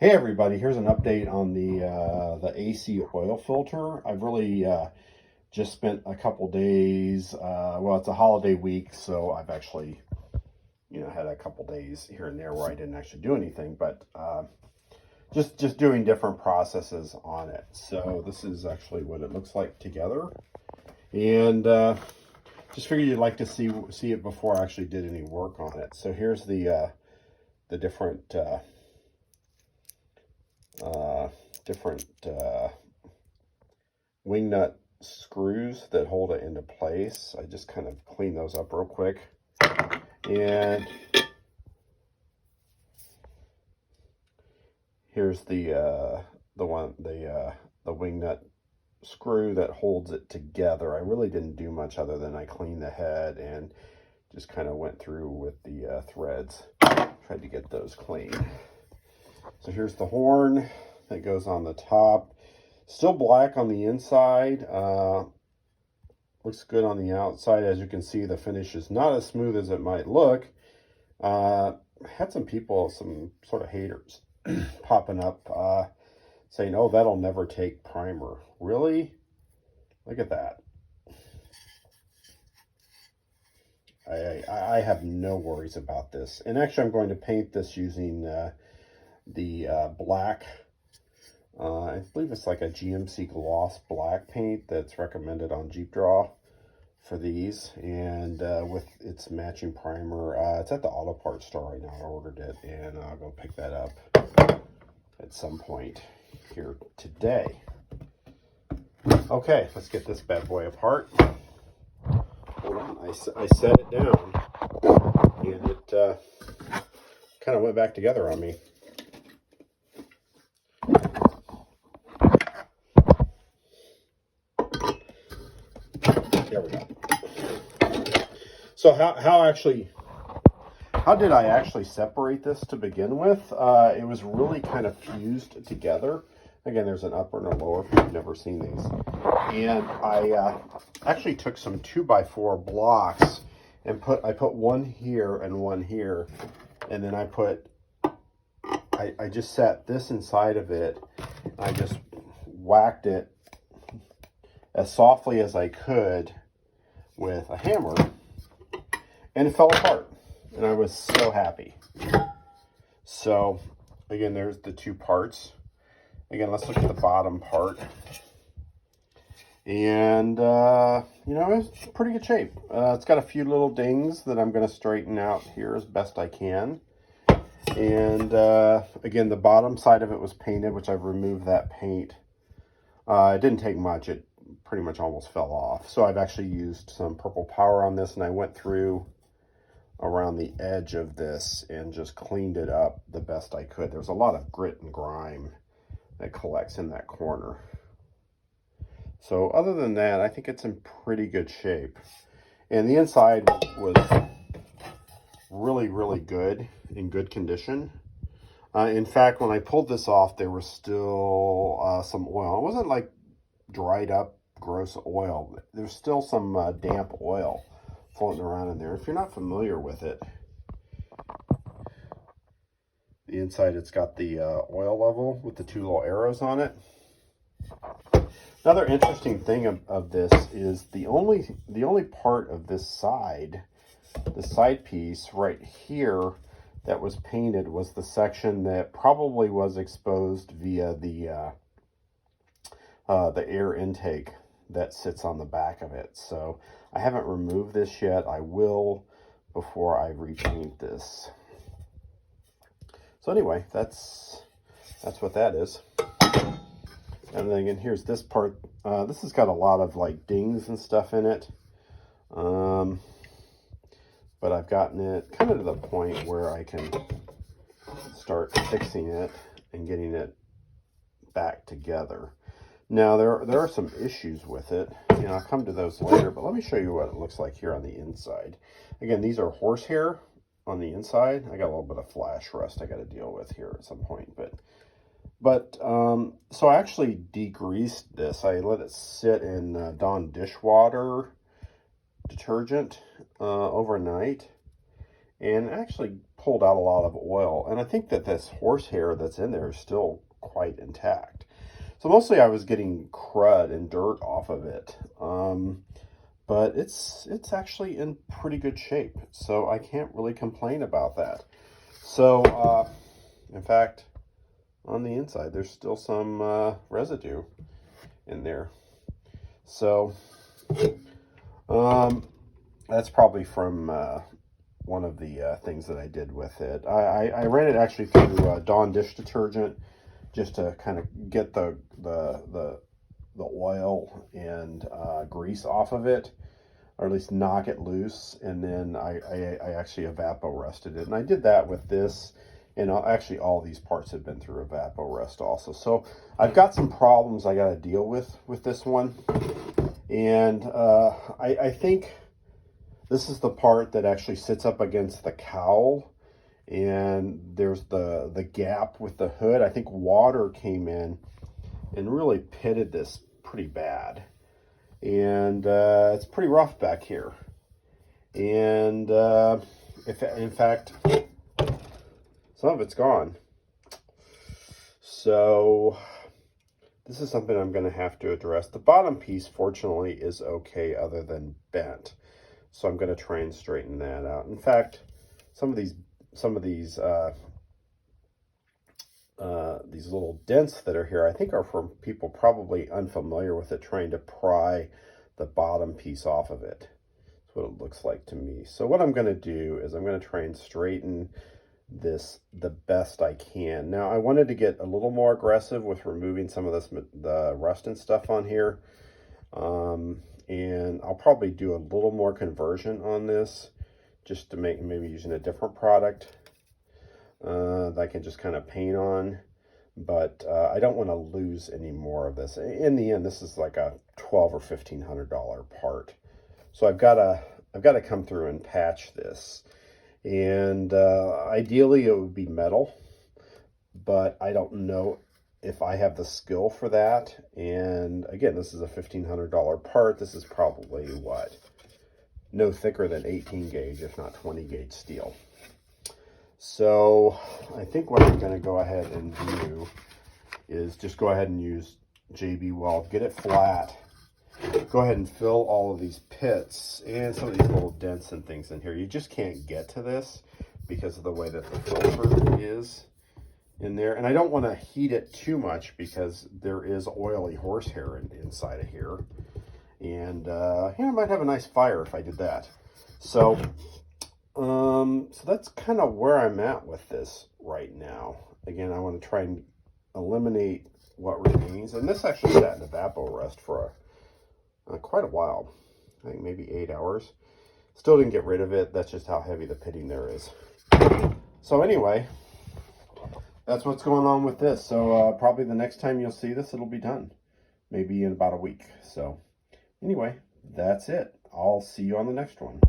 Hey everybody, here's an update on the AC oil filter. I've really just spent a couple days, well, it's a holiday week, so I've actually, had a couple days here and there where I didn't actually do anything, but just doing different processes on it. So this is actually what it looks like together. And just figured you'd like to see it before I actually did any work on it. So here's the different wing nut screws that hold it into place. I just kind of clean those up real quick. And here's the wing nut screw that holds it together. I really didn't do much other than I cleaned the head and just kind of went through with the threads. Tried to get those clean. So here's the horn that goes on the top. Still black on the inside. Looks good on the outside. As you can see, the finish is not as smooth as it might look. Had some people, some sort of haters, popping up saying, oh, that'll never take primer. Really? Look at that. I have no worries about this. And actually, I'm going to paint this using the black, I believe it's like a GMC gloss black paint that's recommended on Jeep Draw for these, and with its matching primer. It's at the auto parts store right now. I ordered it, and I'll go pick that up at some point here today. Okay, let's get this bad boy apart. Hold on, I set it down, and it kind of went back together on me. There we go. So how did I actually separate this to begin with? It was really kind of fused together. Again, there's an upper and a lower if you've never seen these. And I actually took some 2x4 blocks and I put one here and one here. And then I just set this inside of it. I just whacked it as softly as I could with a hammer, and it fell apart, and I was so happy. So again, there's the two parts. Again, let's look at the bottom part, and it's pretty good shape. It's got a few little dings that I'm going to straighten out here as best I can. And again, the bottom side of it was painted, which I've removed that paint. It didn't take much. It pretty much almost fell off. So I've actually used some purple power on this, and I went through around the edge of this and just cleaned it up the best I could. There's a lot of grit and grime that collects in that corner. So other than that, I think it's in pretty good shape. And the inside was really, really good, in good condition. In fact, when I pulled this off, there was still some oil. It wasn't like dried up gross oil. There's still some damp oil floating around in there. If you're not familiar with it, the inside, it's got the oil level with the two little arrows on it. Another interesting thing of this is the only part of this side, the side piece right here that was painted, was the section that probably was exposed via the air intake that sits on the back of it. So I haven't removed this yet. I will before I repaint this. So anyway, that's what that is. And then again, here's this part. This has got a lot of like dings and stuff in it. But I've gotten it kind of to the point where I can start fixing it and getting it back together. Now, there are some issues with it. I'll come to those later, but let me show you what it looks like here on the inside. Again, these are horsehair on the inside. I got a little bit of flash rust I got to deal with here at some point. So I actually degreased this. I let it sit in Dawn dishwater detergent overnight, and actually pulled out a lot of oil. And I think that this horsehair that's in there is still quite intact. So mostly I was getting crud and dirt off of it. But it's actually in pretty good shape. So I can't really complain about that. So, in fact, on the inside, there's still some residue in there. So, that's probably from one of the things that I did with it. I ran it actually through Dawn dish detergent just to kind of get the oil and grease off of it, or at least knock it loose. And then I actually evapor-rested it. And I did that with this. And actually all these parts have been through evapor-rest also. So I've got some problems I got to deal with this one. And I think this is the part that actually sits up against the cowl. And there's the gap with the hood. I think water came in and really pitted this pretty bad. And it's pretty rough back here. And in fact, some of it's gone. So this is something I'm going to have to address. The bottom piece, fortunately, is okay other than bent. So I'm going to try and straighten that out. In fact, some of these little dents that are here, I think are from people probably unfamiliar with it, trying to pry the bottom piece off of it. That's what it looks like to me. So what I'm going to do is I'm going to try and straighten this the best I can. Now I wanted to get a little more aggressive with removing some of the rust and stuff on here, and I'll probably do a little more conversion on this just to make, maybe using a different product that I can just kind of paint on. But I don't want to lose any more of this. In the end, this is like a $1,200 or $1,500 part, so I've got to come through and patch this. And ideally it would be metal, but I don't know if I have the skill for that. And again, this is a $1,500 part. This is probably what, no thicker than 18 gauge, if not 20 gauge steel. So I think what I'm going to go ahead and do is just go ahead and use JB Weld, get it flat. Go ahead and fill all of these pits and some of these little dents and things in here. You just can't get to this because of the way that the filter is in there. And I don't want to heat it too much because there is oily horsehair inside of here. And yeah, I might have a nice fire if I did that. So, so that's kind of where I'm at with this right now. Again, I want to try and eliminate what remains. And this actually sat in evapor-rest for quite a while. I think maybe 8 hours. Still didn't get rid of it. That's just how heavy the pitting there is. So anyway, that's what's going on with this. So probably the next time you'll see this, it'll be done. Maybe in about a week. So anyway, that's it. I'll see you on the next one.